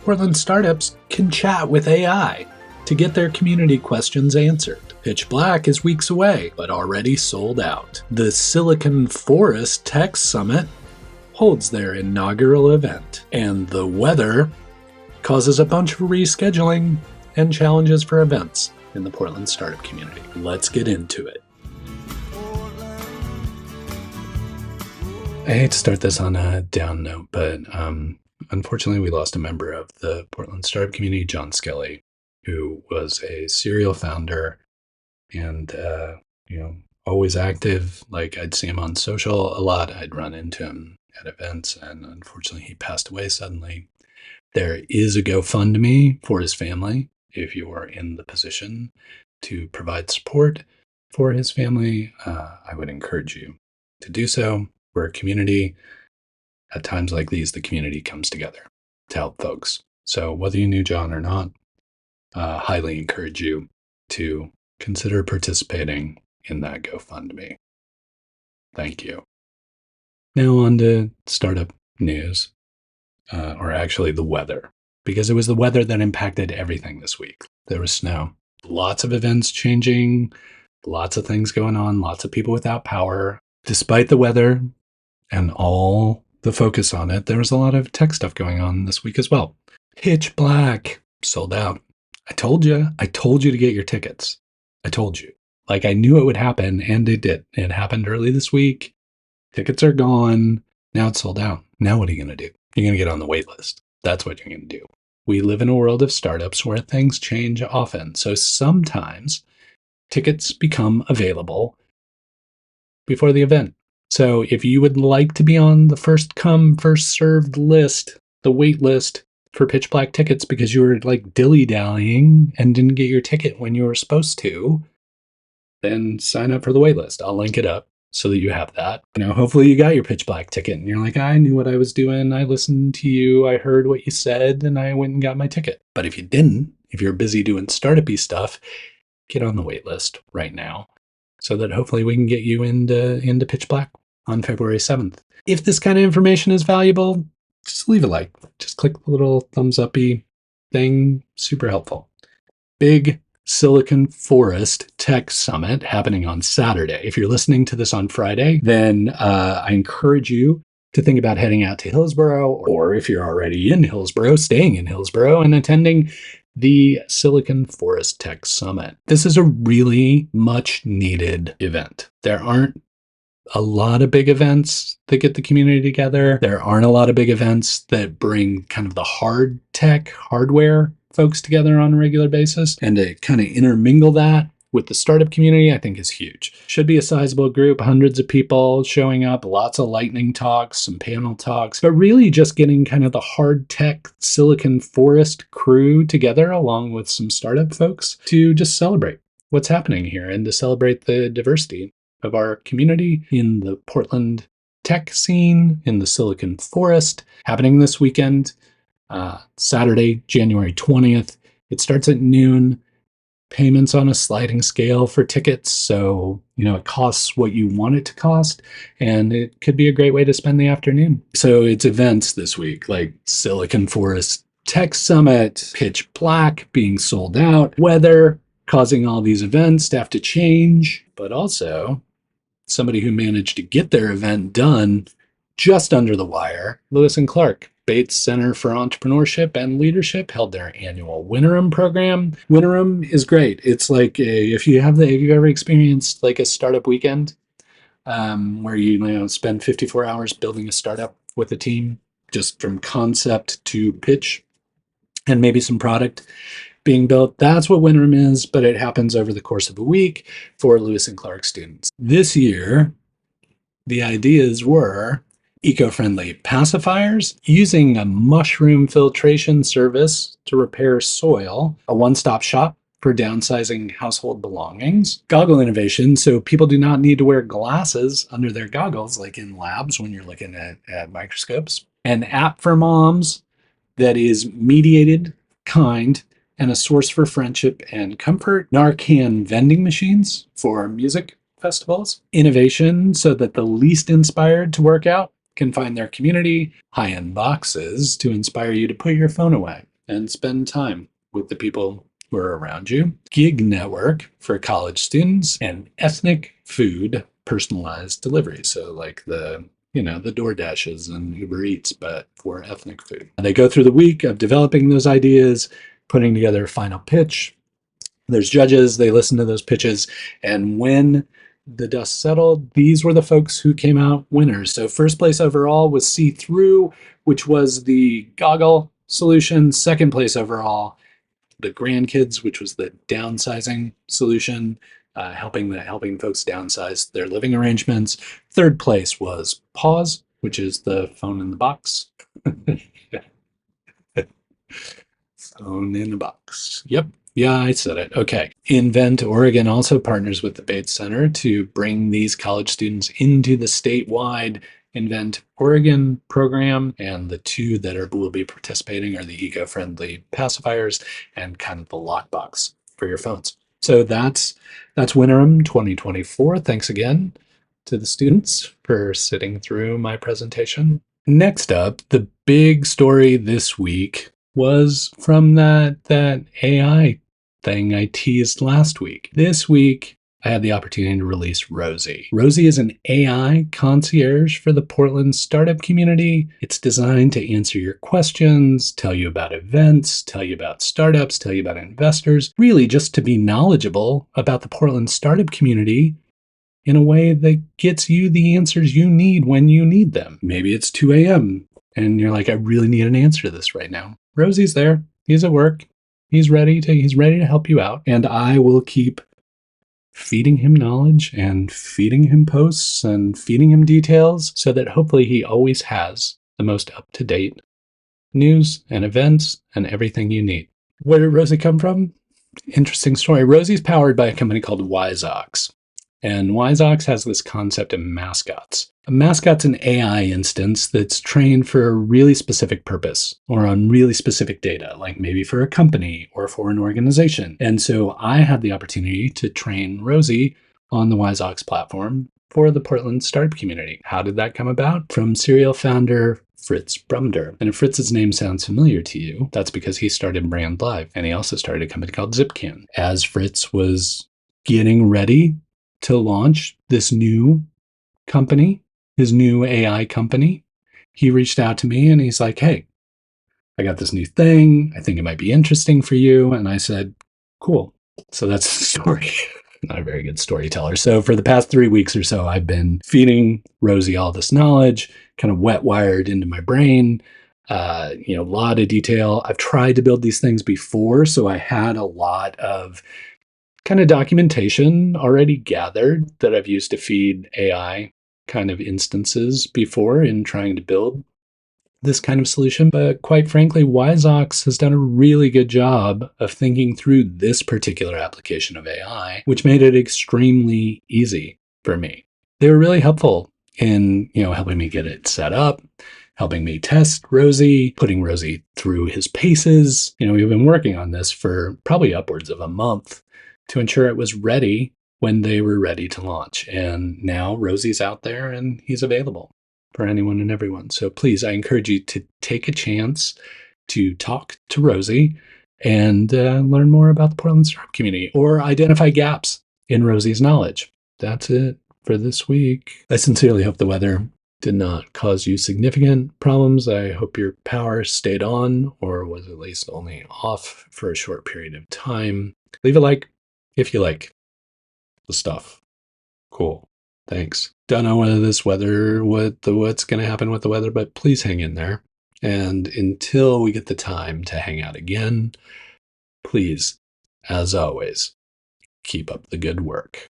Portland startups can chat with AI to get their community questions answered. PitchBlack is weeks away, but already sold out. The Silicon Florist Tech Summit holds their inaugural event, and the weather causes a bunch of rescheduling and challenges for events in the Portland startup community. Let's get into it. I hate to start this on a down note, but unfortunately we lost a member of the Portland startup community, John Skelly, who was a serial founder and always active. Like, I'd see him on social a lot. I'd run into him at events, and unfortunately he passed away suddenly. There is a GoFundMe for his family if you are in the position to provide support for his family. I would encourage you to do so. We're a community. At times like these, the community comes together to help folks. So whether you knew John or not, highly encourage you to consider participating in that GoFundMe. Thank you. Now on to startup news, or actually the weather, because it was the weather that impacted everything this week. There was snow, lots of events changing, lots of things going on, lots of people without power. Despite the weather and all the focus on it, there was a lot of tech stuff going on this week as well. PitchBlack sold out. I told you to get your tickets. I told you. Like, I knew it would happen, and it did. It happened early this week. Tickets are gone. Now it's sold out. Now what are you going to do? You're going to get on the wait list. That's what you're going to do. We live in a world of startups where things change often. So sometimes tickets become available before the event. So if you would like to be on the first come, first served list, the wait list for PitchBlack tickets because you were like dilly-dallying and didn't get your ticket when you were supposed to, then sign up for the wait list. I'll link it up so that you have that. Hopefully you got your PitchBlack ticket and you're like, I knew what I was doing. I listened to you. I heard what you said and I went and got my ticket. But if you didn't, if you're busy doing startup-y stuff, get on the wait list right now so that hopefully we can get you into PitchBlack on February 7th. If this kind of information is valuable, just leave a like. Just click the little thumbs up-y thing. Super helpful. Big Silicon Florist Tech Summit happening on Saturday. If you're listening to this on Friday, then I encourage you to think about heading out to Hillsborough, or if you're already in Hillsborough, staying in Hillsborough and attending the Silicon Florist Tech Summit. This is a really much needed event. There aren't a lot of big events that get the community together. There aren't a lot of big events that bring kind of the hard tech, hardware folks together on a regular basis. And to kind of intermingle that with the startup community, I think is huge. Should be a sizable group, hundreds of people showing up, lots of lightning talks, some panel talks, but really just getting kind of the hard tech Silicon Florist crew together along with some startup folks to just celebrate what's happening here and to celebrate the diversity of our community in the Portland tech scene, in the Silicon Florist, happening this weekend, Saturday, January 20th. It starts at noon. Payments on a sliding scale for tickets. So, it costs what you want it to cost, and it could be a great way to spend the afternoon. So it's events this week, like Silicon Florist Tech Summit, PitchBlack being sold out, weather causing all these events to have to change, but also somebody who managed to get their event done just under the wire. Lewis and Clark, Bates Center for Entrepreneurship and Leadership, held their annual Winterim program. Winterim is great. It's like if you've ever experienced like a startup weekend where you spend 54 hours building a startup with a team, just from concept to pitch and maybe some product being built. That's what Winterim is, but it happens over the course of a week for Lewis and Clark students. This year, the ideas were eco-friendly pacifiers, using a mushroom filtration service to repair soil, a one-stop shop for downsizing household belongings, goggle innovation, so people do not need to wear glasses under their goggles like in labs when you're looking at microscopes, an app for moms that is mediated, kind, and a source for friendship and comfort, Narcan vending machines for music festivals, innovation so that the least inspired to work out can find their community, high-end boxes to inspire you to put your phone away. and spend time with the people who are around you. Gig network for college students, and ethnic food personalized delivery. So like the DoorDashes and Uber Eats, but for ethnic food. And they go through the week of developing those ideas, putting together a final pitch. There's judges, they listen to those pitches, and when the dust settled, these were the folks who came out winners. So first place overall was See Through, which was the goggle solution. Second place overall, the grandkids, which was the downsizing solution, helping folks downsize their living arrangements. Third place was Pause, which is the phone in the box. Phone in the box. Yep. Yeah, I said it. Okay. Invent Oregon also partners with the Bates Center to bring these college students into the statewide Invent Oregon program. And the two that will be participating are the eco-friendly pacifiers and kind of the lockbox for your phones. So that's Winterim 2024. Thanks again to the students for sitting through my presentation. Next up, the big story this week was from that AI thing I teased last week. This week, I had the opportunity to release Rosie. Rosie is an AI concierge for the Portland startup community. It's designed to answer your questions, tell you about events, tell you about startups, tell you about investors, really just to be knowledgeable about the Portland startup community in a way that gets you the answers you need when you need them. Maybe it's 2 a.m. and you're like, I really need an answer to this right now. Rosie's there. He's at work. He's ready to help you out. And I will keep feeding him knowledge and feeding him posts and feeding him details so that hopefully he always has the most up-to-date news and events and everything you need. Where did Rosie come from? Interesting story. Rosie's powered by a company called WiseOx. And WiseOx has this concept of mascots. A mascot's an AI instance that's trained for a really specific purpose or on really specific data, like maybe for a company or for an organization. And so I had the opportunity to train Rosie on the WiseOx platform for the Portland startup community. How did that come about? From serial founder Fritz Brumder. And if Fritz's name sounds familiar to you, that's because he started Brand Live, and he also started a company called Zipcan. As Fritz was getting ready to launch this new company, his new AI company, he reached out to me and he's like, hey, I got this new thing. I think it might be interesting for you. And I said, cool. So that's the story. Not a very good storyteller. So for the past 3 weeks or so, I've been feeding Rosie all this knowledge, kind of wet wired into my brain, a lot of detail. I've tried to build these things before, so I had a lot of kind of documentation already gathered that I've used to feed AI kind of instances before in trying to build this kind of solution. But quite frankly, WiseOx has done a really good job of thinking through this particular application of AI, which made it extremely easy for me. They were really helpful in, helping me get it set up, helping me test Rosie, putting Rosie through his paces. We've been working on this for probably upwards of a month to ensure it was ready when they were ready to launch. And now Rosie's out there and he's available for anyone and everyone. So please, I encourage you to take a chance to talk to Rosie and learn more about the Portland startup community or identify gaps in Rosie's knowledge. That's it for this week. I sincerely hope the weather did not cause you significant problems. I hope your power stayed on or was at least only off for a short period of time. Leave a like if you like the stuff. Cool. Thanks. Don't know whether what's going to happen with the weather, but please hang in there. And until we get the time to hang out again, please, as always, keep up the good work.